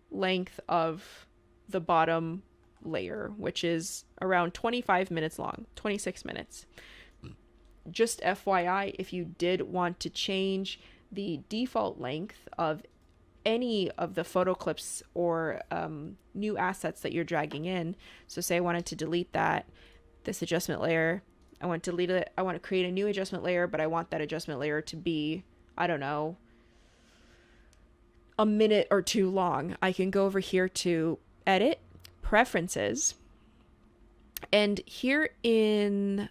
length of the bottom layer, which is around 25 minutes long, 26 minutes. Just FYI, if you did want to change the default length of any of the photo clips or new assets that you're dragging in, so say I wanted to delete this adjustment layer, I want to delete it, I want to create a new adjustment layer, but I want that adjustment layer to be, I don't know, a minute or two long, I can go over here to edit, preferences, and here in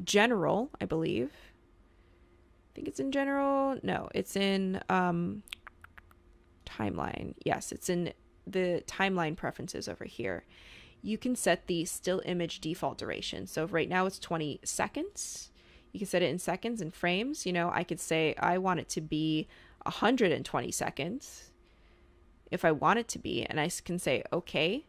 general, I believe, I think it's in general, no, it's in timeline, yes, it's in the timeline preferences over here. You can set the still image default duration. So right now it's 20 seconds. You can set it in seconds and frames. You know, I could say I want it to be 120 seconds if I want it to be, and I can say okay.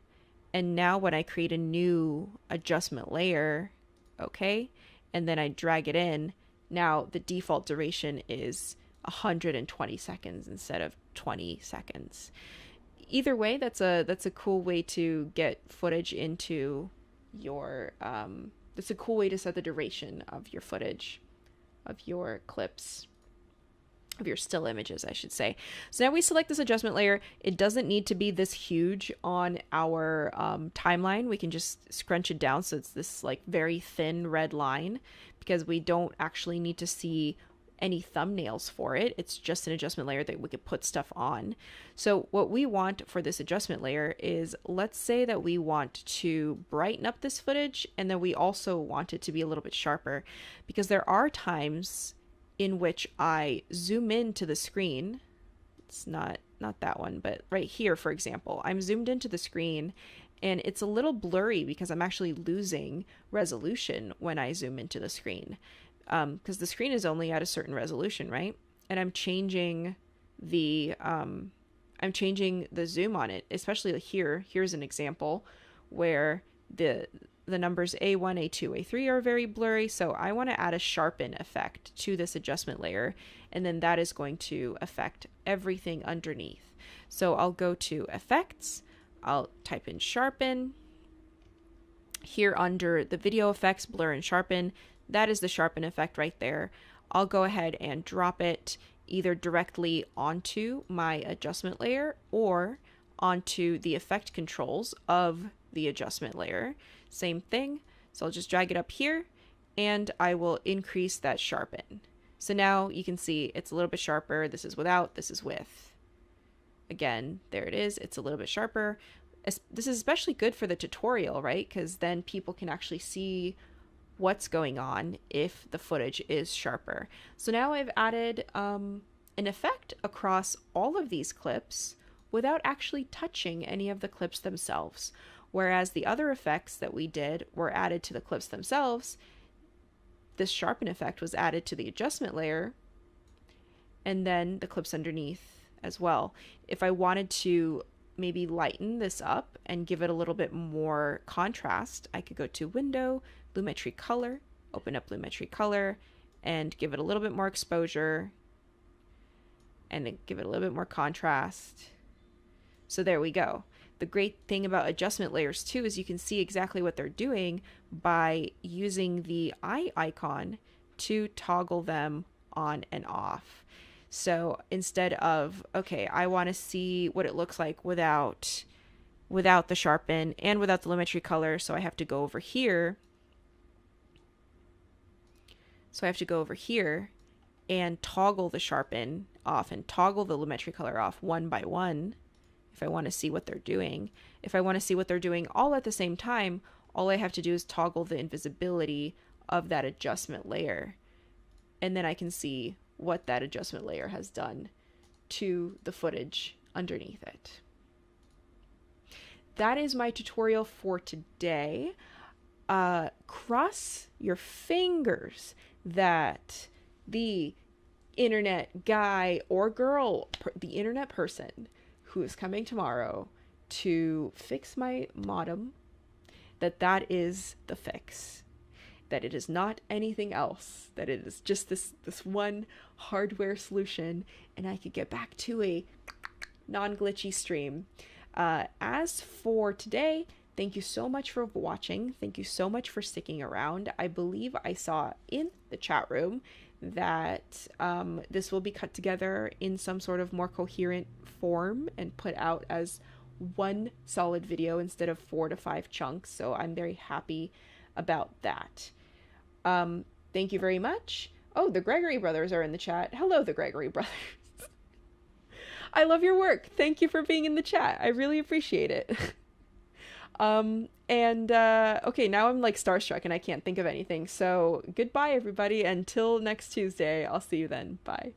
And now when I create a new adjustment layer, okay, and then I drag it in, now the default duration is 120 seconds instead of 20 seconds. Either way, that's a cool way to get footage into your that's a cool way to set the duration of your footage, of your clips, of your still images, I should say. So now we select this adjustment layer. It doesn't need to be this huge on our timeline. We can just scrunch it down so it's this like very thin red line, because we don't actually need to see any thumbnails for it. It's just an adjustment layer that we could put stuff on. So what we want for this adjustment layer is, let's say that we want to brighten up this footage, and then we also want it to be a little bit sharper, because there are times in which I zoom into the screen. It's not that one, but right here, for example, I'm zoomed into the screen and it's a little blurry because I'm actually losing resolution when I zoom into the screen, because the screen is only at a certain resolution, right? And I'm changing the zoom on it, especially here. Here's an example where the numbers A1, A2, A3 are very blurry, so I want to add a sharpen effect to this adjustment layer, and then that is going to affect everything underneath. So I'll go to Effects, I'll type in Sharpen. Here under the video effects, Blur and Sharpen, that is the sharpen effect right there. I'll go ahead and drop it either directly onto my adjustment layer or onto the effect controls of the adjustment layer. Same thing. So I'll just drag it up here and I will increase that sharpen. So now you can see it's a little bit sharper. This is without, this is with. Again, there it is. It's a little bit sharper. This is especially good for the tutorial, right? Because then people can actually see what's going on if the footage is sharper. So now I've added an effect across all of these clips without actually touching any of the clips themselves. Whereas the other effects that we did were added to the clips themselves, this sharpen effect was added to the adjustment layer, and then the clips underneath as well. If I wanted to maybe lighten this up and give it a little bit more contrast, I could go to Window, Lumetri Color, open up Lumetri Color, and give it a little bit more exposure, and then give it a little bit more contrast. So there we go. The great thing about adjustment layers too is you can see exactly what they're doing by using the eye icon to toggle them on and off. So instead of, okay, I want to see what it looks like without the sharpen and without the Lumetri Color, so I have to go over here. So I have to go over here and toggle the sharpen off and toggle the Lumetri Color off one by one if I want to see what they're doing. If I want to see what they're doing all at the same time, all I have to do is toggle the invisibility of that adjustment layer. And then I can see what that adjustment layer has done to the footage underneath it. That is my tutorial for today. Cross your fingers that the internet guy or girl, the internet person who is coming tomorrow to fix my modem, that is the fix. That it is not anything else, that it is just this one hardware solution, and I could get back to a non-glitchy stream. As for today, thank you so much for watching. Thank you so much for sticking around. I believe I saw in the chat room that this will be cut together in some sort of more coherent form and put out as one solid video instead of 4 to 5 chunks. So I'm very happy about that. Thank you very much. Oh, the Gregory brothers are in the chat. Hello, the Gregory brothers. I love your work. Thank you for being in the chat. I really appreciate it. Okay, now I'm like starstruck and I can't think of anything. So goodbye, everybody. Until next Tuesday. I'll see you then. Bye.